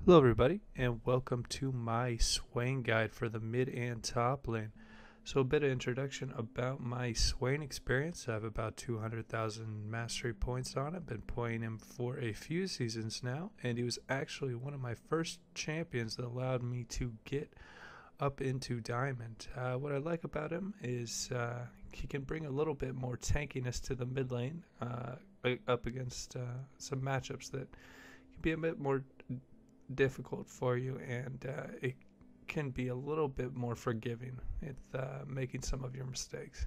Hello everybody and welcome to my Swain guide for the mid and top lane. So a bit of introduction about my Swain experience. I have about 200,000 mastery points on it. Been playing him for a few seasons now, and he was actually one of my first champions that allowed me to get up into diamond. What I like about him is he can bring a little bit more tankiness to the mid lane up against some matchups that can be a bit more difficult for you, and it can be a little bit more forgiving with making some of your mistakes.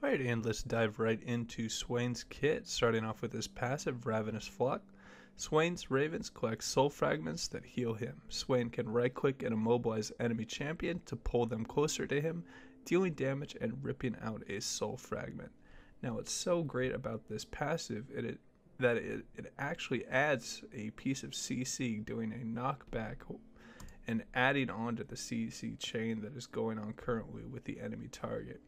Alright, and let's dive right into Swain's kit, starting off with his passive Ravenous Flock. Swain's ravens collect soul fragments that heal him. Swain can right click and immobilize enemy champion to pull them closer to him, dealing damage and ripping out a soul fragment. Now what's so great about this passive that it actually adds a piece of CC doing a knockback and adding on to the CC chain that is going on currently with the enemy target.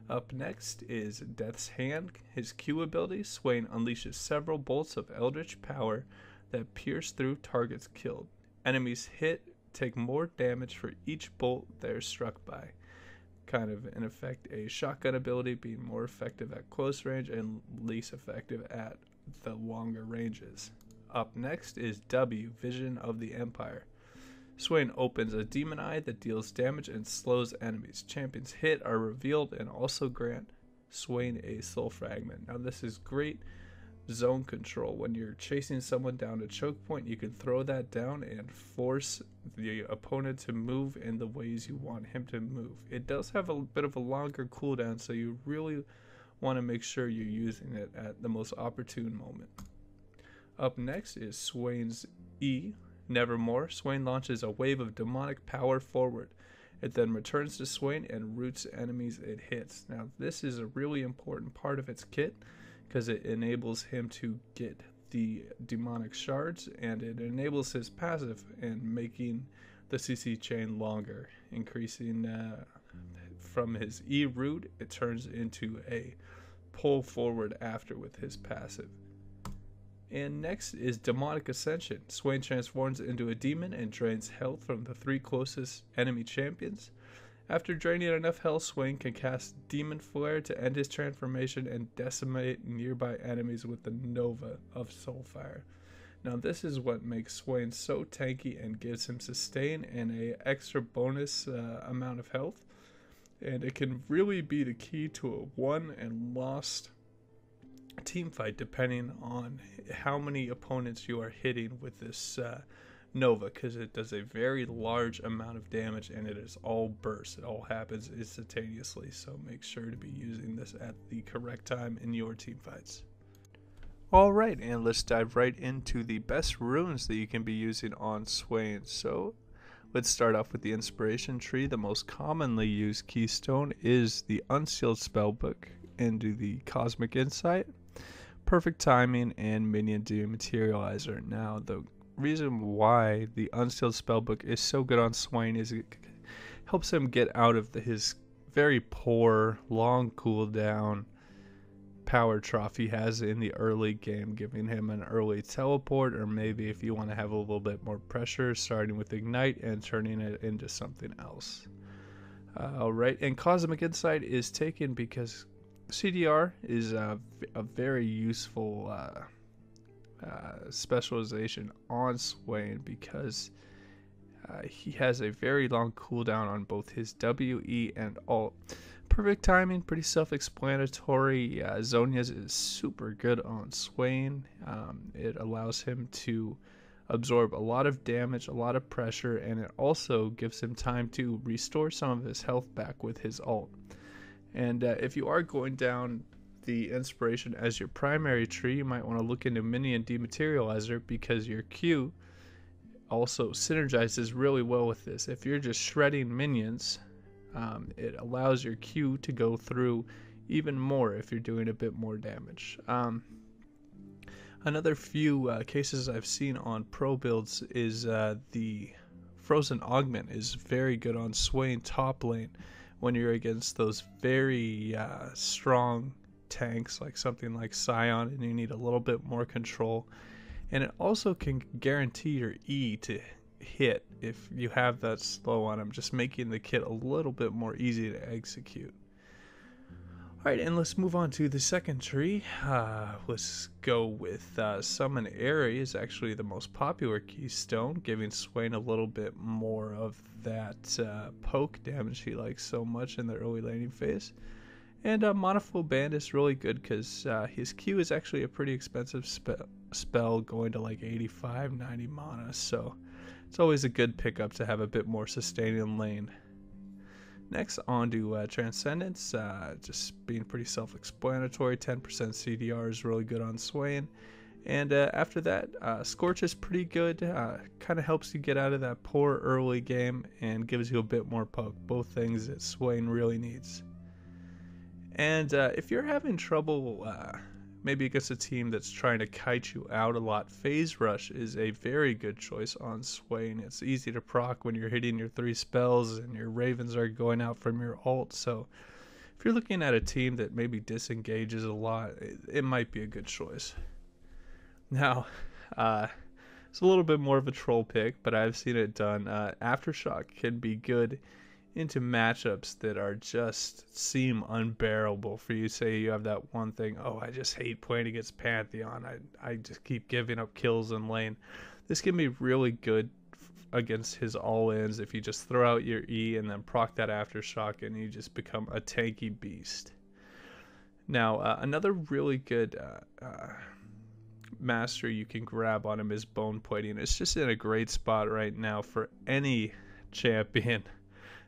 Up next is Death's Hand. His Q ability, Swain unleashes several bolts of eldritch power that pierce through targets killed. Enemies hit take more damage for each bolt they are struck by. Kind of in effect a shotgun ability, being more effective at close range and least effective at the longer ranges. Up next is W, Vision of the Empire. Swain opens a demon eye that deals damage and slows enemies. Champions hit are revealed and also grant Swain a soul fragment. Now this is great zone control. When you're chasing someone down a choke point, you can throw that down and force the opponent to move in the ways you want him to move. It does have a bit of a longer cooldown, so you really want to make sure you're using it at the most opportune moment. Up next is Swain's E, Nevermore. Swain launches a wave of demonic power forward. It then returns to Swain and roots enemies it hits. Now this is a really important part of its kit because it enables him to get the demonic shards, and it enables his passive and making the CC chain longer, increasing from his E root, it turns into a pull forward after with his passive. And next is Demonic Ascension. Swain transforms into a demon and drains health from the 3 closest enemy champions. After draining enough health, Swain can cast Demon Flare to end his transformation and decimate nearby enemies with the Nova of Soulfire. Now this is what makes Swain so tanky and gives him sustain and a extra bonus amount of health. And it can really be the key to a won and lost team fight depending on how many opponents you are hitting with this Nova, because it does a very large amount of damage and it is all burst. It all happens instantaneously, so make sure to be using this at the correct time in your team fights. Alright, and let's dive right into the best runes that you can be using on Swain. So let's start off with the inspiration tree. The most commonly used keystone is the Unsealed Spellbook into the Cosmic Insight, Perfect Timing, and Minion Dematerializer. Now the reason why the Unsealed Spellbook is so good on Swain is it helps him get out of his very poor long cooldown power trough he has in the early game, giving him an early teleport, or maybe if you want to have a little bit more pressure, starting with Ignite and turning it into something else. Alright, and Cosmic Insight is taken because CDR is a very useful specialization on Swain, because he has a very long cooldown on both his W, E, and alt. Perfect Timing, pretty self-explanatory. Zonia's is super good on Swain. It allows him to absorb a lot of damage, a lot of pressure, and it also gives him time to restore some of his health back with his alt. And if you are going down the inspiration as your primary tree, you might want to look into Minion Dematerializer, because your Q also synergizes really well with this. If you're just shredding minions, it allows your Q to go through even more if you're doing a bit more damage. Another few cases I've seen on pro builds is the Frozen Augment is very good on Swain top lane when you're against those very strong tanks like something like Scion and you need a little bit more control. And it also can guarantee your E to hit if you have that slow on him, just making the kit a little bit more easy to execute. Alright, and let's move on to the second tree. Let's go with Summon Airy is actually the most popular keystone, giving Swain a little bit more of that poke damage he likes so much in the early laning phase. And Monoful Band is really good because his Q is actually a pretty expensive spell going to like 85, 90 mana, so it's always a good pickup to have a bit more sustaining lane. Next, on to Transcendence, just being pretty self-explanatory. 10% CDR is really good on Swain. And after that, Scorch is pretty good. Kind of helps you get out of that poor early game and gives you a bit more poke. Both things that Swain really needs. And if you're having trouble maybe against a team that's trying to kite you out a lot, Phase Rush is a very good choice on Swain. It's easy to proc when you're hitting your 3 spells and your Ravens are going out from your ult. So if you're looking at a team that maybe disengages a lot, it might be a good choice. Now, it's a little bit more of a troll pick, but I've seen it done. Aftershock can be good into matchups that are just seem unbearable for you. Say you have that one thing, oh, I just hate playing against Pantheon. I just keep giving up kills in lane. This can be really good against his all-ins if you just throw out your E and then proc that Aftershock and you just become a tanky beast. Now, another really good master you can grab on him is Bone Plating. It's just in a great spot right now for any champion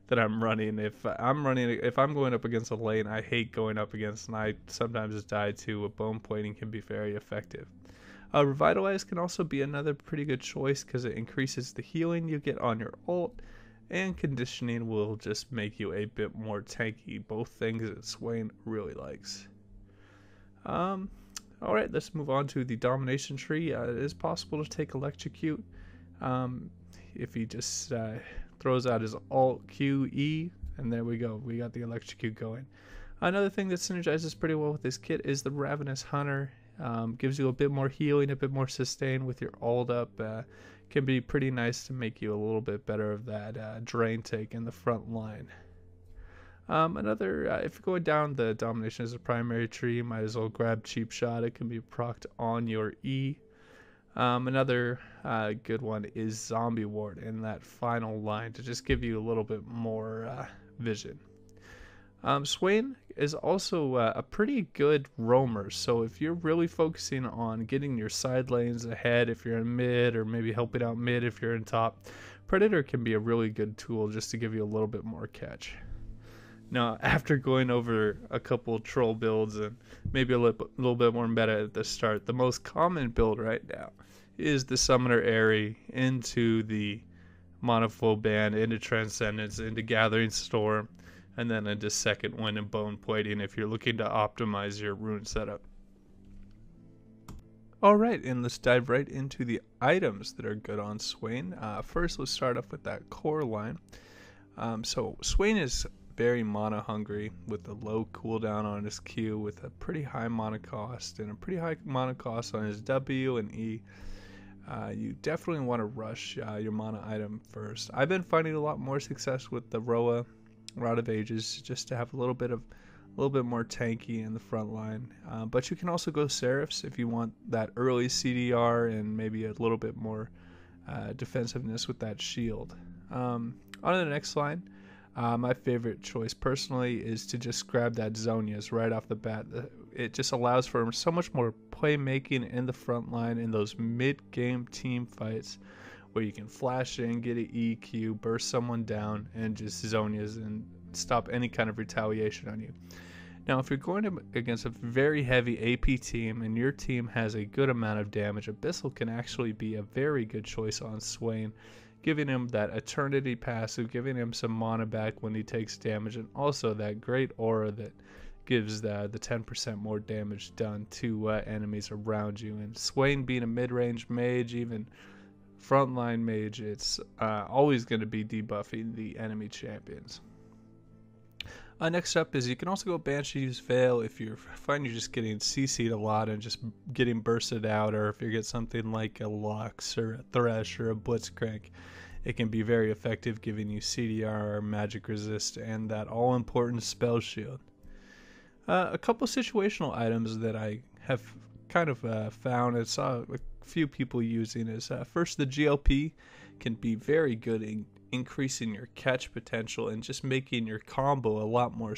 that I'm running. If I'm going up against a lane I hate going up against, and I sometimes die too, Bone Plating can be very effective. Revitalize can also be another pretty good choice because it increases the healing you get on your ult, and Conditioning will just make you a bit more tanky. Both things that Swain really likes. Alright, let's move on to the Domination tree. It is possible to take Electrocute if he just throws out his alt QE, and there we go. We got the Electrocute going. Another thing that synergizes pretty well with this kit is the Ravenous Hunter. Gives you a bit more healing, a bit more sustain with your ult up. Can be pretty nice to make you a little bit better of that drain take in the front line. If you're going down the Domination as a primary tree, you might as well grab Cheap Shot. It can be procced on your E. Another good one is Zombie Ward in that final line to just give you a little bit more vision. Swain is also a pretty good roamer, so if you're really focusing on getting your side lanes ahead, if you're in mid, or maybe helping out mid if you're in top, Predator can be a really good tool just to give you a little bit more catch. Now, after going over a couple troll builds and maybe a little bit more meta at the start, the most common build right now is the Summoner Airy into the Monoful Band, into Transcendence, into Gathering Storm, and then into Second Wind and Bone Plating if you're looking to optimize your rune setup. Alright, and let's dive right into the items that are good on Swain. First, let's start off with that core line. So Swain is very mana hungry with a low cooldown on his Q, with a pretty high mana cost and a pretty high mana cost on his W and E. You definitely want to rush your mana item first. I've been finding a lot more success with the Roa, Rod of Ages, just to have a little bit more tanky in the front line. But you can also go Seraphs if you want that early CDR and maybe a little bit more defensiveness with that shield. On to the next line. My favorite choice personally is to just grab that Zhonya's right off the bat. It just allows for so much more playmaking in the front line in those mid-game team fights where you can flash in, get an EQ, burst someone down, and just Zhonya's and stop any kind of retaliation on you. Now, if you're going against a very heavy AP team and your team has a good amount of damage, Abyssal can actually be a very good choice on Swain, giving him that Eternity passive, giving him some mana back when he takes damage, and also that great aura that gives the 10% more damage done to enemies around you. And Swain being a mid-range mage, even frontline mage, it's always going to be debuffing the enemy champions. Next up is you can also go Banshee's Veil if you find you're just getting CC'd a lot and just getting bursted out, or if you get something like a Lux or a Thresh or a Blitzcrank. It can be very effective, giving you CDR, Magic Resist, and that all-important Spell Shield. A couple situational items that I have kind of found and saw a few people using is first, the GLP can be very good in increasing your catch potential and just making your combo a lot more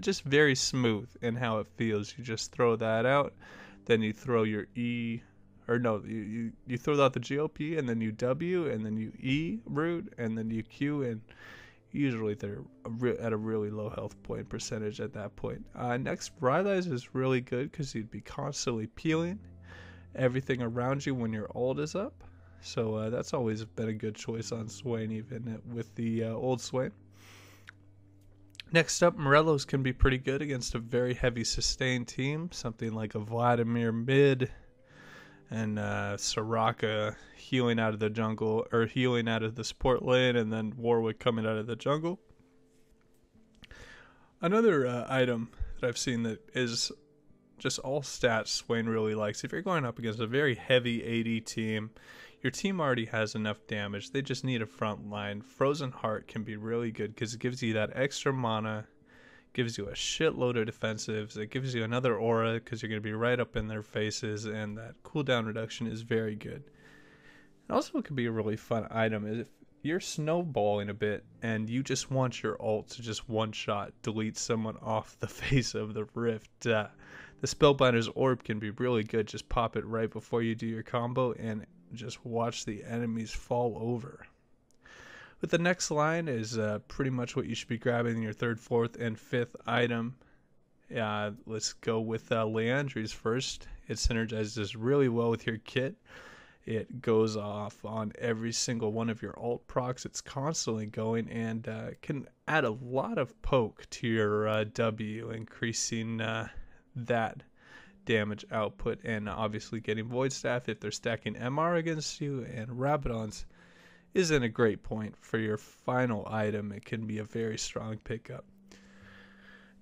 just very smooth in how it feels. You just throw that out, then you throw your E, or no, you throw out the GLP, and then you W, and then you E root, and then you Q, and usually they're at a really low health point percentage at that point. Next, Rylai's is really good because you'd be constantly peeling everything around you when your ult is up. So that's always been a good choice on Swain, even with the old Swain. Next up, Morello's can be pretty good against a very heavy sustained team. Something like a Vladimir mid and Soraka healing out of the jungle, or healing out of the support lane, and then Warwick coming out of the jungle. Another item that I've seen that is just all stats Swain really likes. If you're going up against a very heavy AD team, your team already has enough damage, they just need a front line. Frozen Heart can be really good because it gives you that extra mana, gives you a shitload of defensives, it gives you another aura because you're going to be right up in their faces, and that cooldown reduction is very good. And also, it could be a really fun item is if you're snowballing a bit and you just want your ult to just one-shot delete someone off the face of the rift. The Spellbinder's Orb can be really good. Just pop it right before you do your combo and just watch the enemies fall over. But the next line is pretty much what you should be grabbing in your third, fourth, and fifth item. Let's go with Leandri's first. It synergizes really well with your kit. It goes off on every single one of your ult procs. It's constantly going, and can add a lot of poke to your W, increasing that damage output, and obviously getting Void Staff if they're stacking MR against you, and Rabadon's isn't a great point for your final item. It can be a very strong pickup.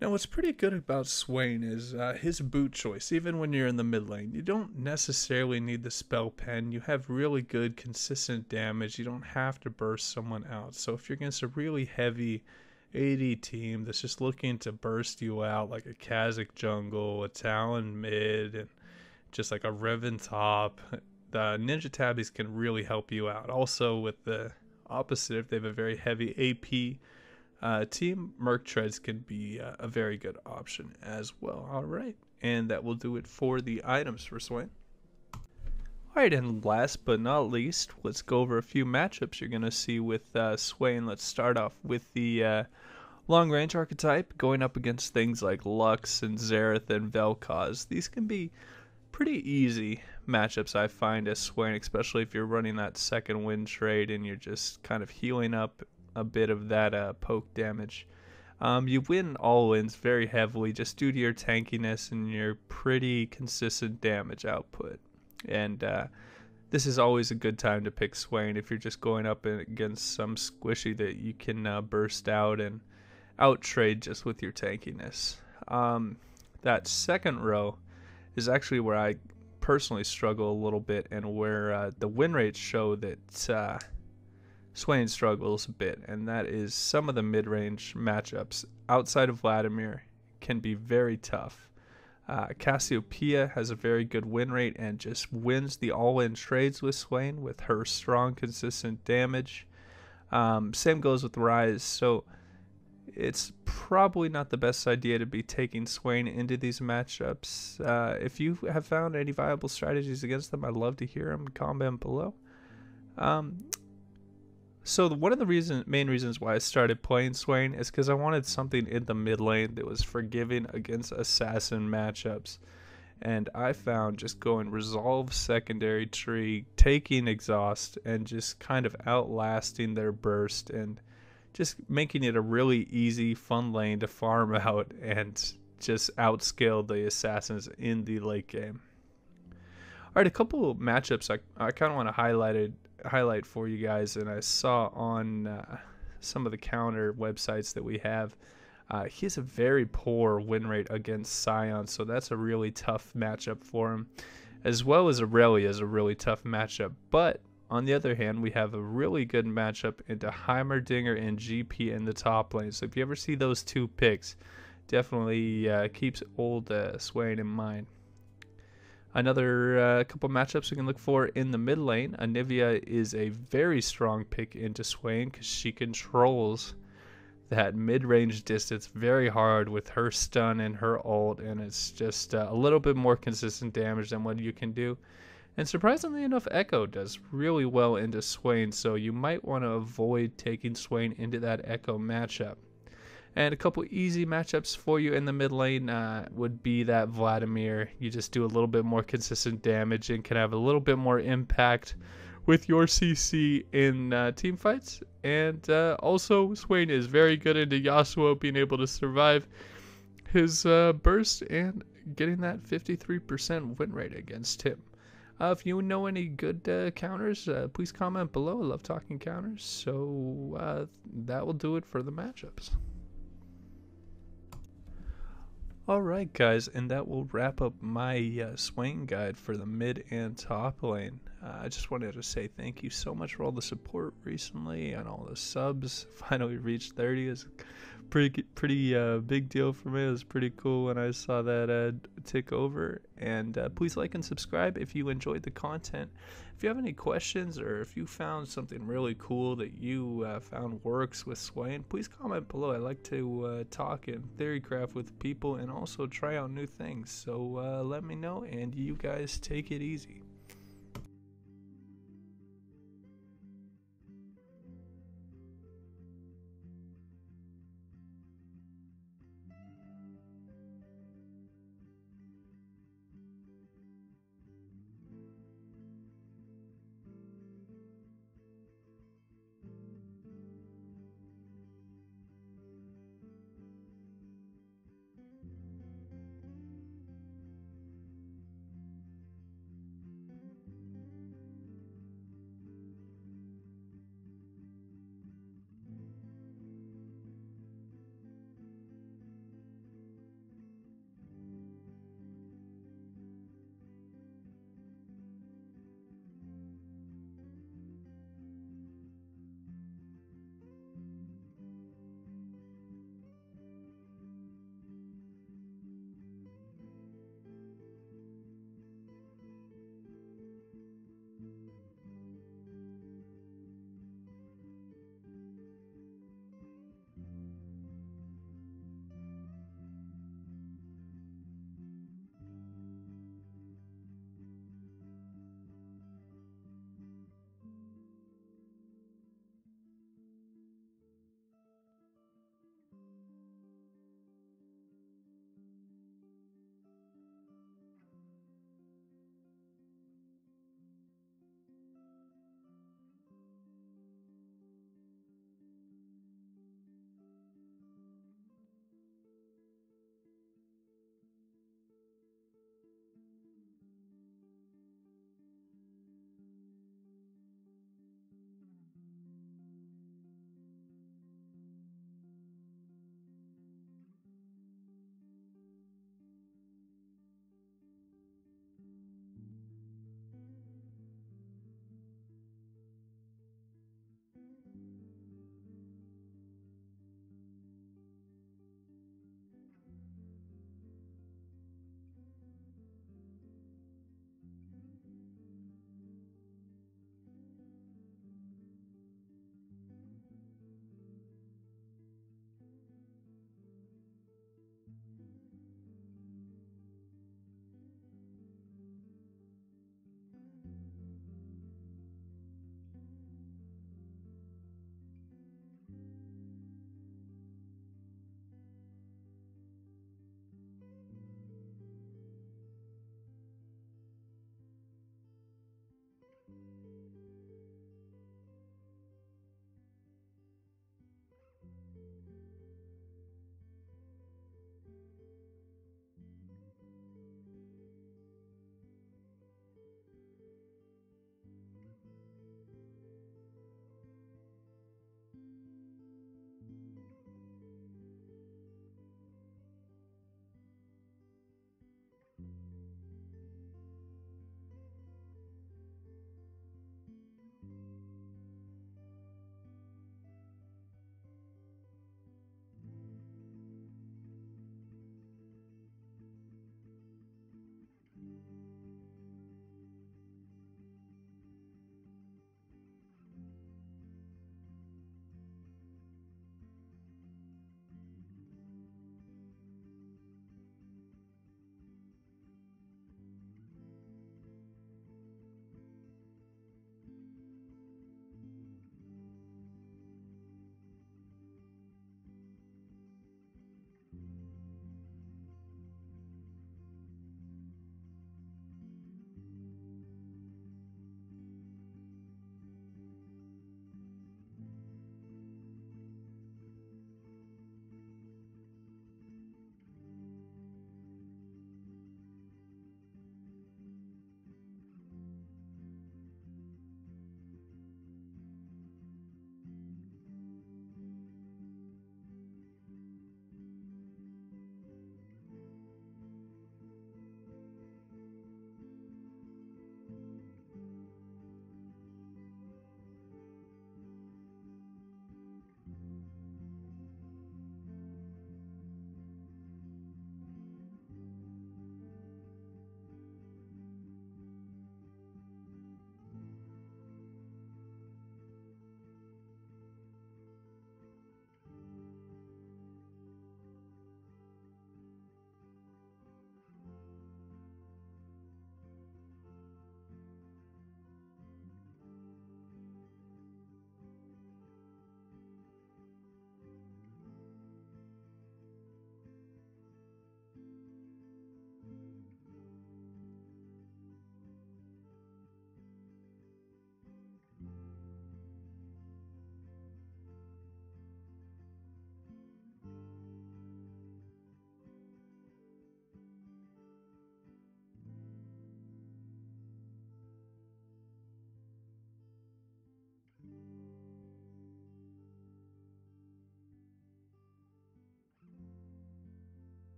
Now, what's pretty good about Swain is his boot choice. Even when you're in the mid lane, you don't necessarily need the spell pen. You have really good consistent damage. You don't have to burst someone out. So if you're against a really heavy AD team that's just looking to burst you out, like a Kha'Zix jungle, a Talon mid, and just like a Riven top, the Ninja Tabbies can really help you out. Also, with the opposite, if they have a very heavy AP team, Merc Treads can be a very good option as well. Alright, and that will do it for the items for Swain. Alright, and last but not least, let's go over a few matchups you're going to see with Swain. Let's start off with the long range archetype, going up against things like Lux and Xerath and Vel'Koz. These can be pretty easy matchups, I find, as Swain, especially if you're running that second wind trade and you're just kind of healing up a bit of that poke damage. You win all wins very heavily just due to your tankiness and your pretty consistent damage output. And this is always a good time to pick Swain if you're just going up against some squishy that you can burst out and out trade just with your tankiness. That second row is actually where I personally struggle a little bit, and where the win rates show that Swain struggles a bit, and that is some of the mid-range matchups outside of Vladimir can be very tough. Cassiopeia has a very good win rate and just wins the all-in trades with Swain with her strong, consistent damage. Same goes with Ryze, so it's probably not the best idea to be taking Swain into these matchups. If you have found any viable strategies against them, I'd love to hear them. Comment below. So one of the main reasons why I started playing Swain is because I wanted something in the mid lane that was forgiving against assassin matchups. And I found just going Resolve secondary tree, taking Exhaust, and just kind of outlasting their burst and just making it a really easy, fun lane to farm out and just outscale the assassins in the late game. Alright, a couple of matchups I kind of want to highlight for you guys, and I saw on some of the counter websites that we have. He has a very poor win rate against Scion, so that's a really tough matchup for him, as well as Aurelia is a really tough matchup. But on the other hand, we have a really good matchup into Heimerdinger and GP in the top lane. So if you ever see those two picks, definitely keeps old Swain in mind. Another couple matchups we can look for in the mid lane. Anivia is a very strong pick into Swain because she controls that mid-range distance very hard with her stun and her ult, and it's just a little bit more consistent damage than what you can do. And surprisingly enough, Echo does really well into Swain, so you might want to avoid taking Swain into that Echo matchup. And a couple easy matchups for you in the mid lane would be that Vladimir. You just do a little bit more consistent damage and can have a little bit more impact with your CC in team fights. And also, Swain is very good into Yasuo, being able to survive his burst and getting that 53% win rate against him. If you know any good counters, please comment below. I love talking counters. So that will do it for the matchups. Alright guys, and that will wrap up my Swain guide for the mid and top lane. I just wanted to say thank you so much for all the support recently and all the subs. Finally reached 30 is a pretty big deal for me. It was pretty cool when I saw that tick over. And please like and subscribe if you enjoyed the content. If you have any questions or if you found something really cool that you found works with Swain, please comment below. I like to talk and theorycraft with people and also try out new things. So let me know, and you guys take it easy.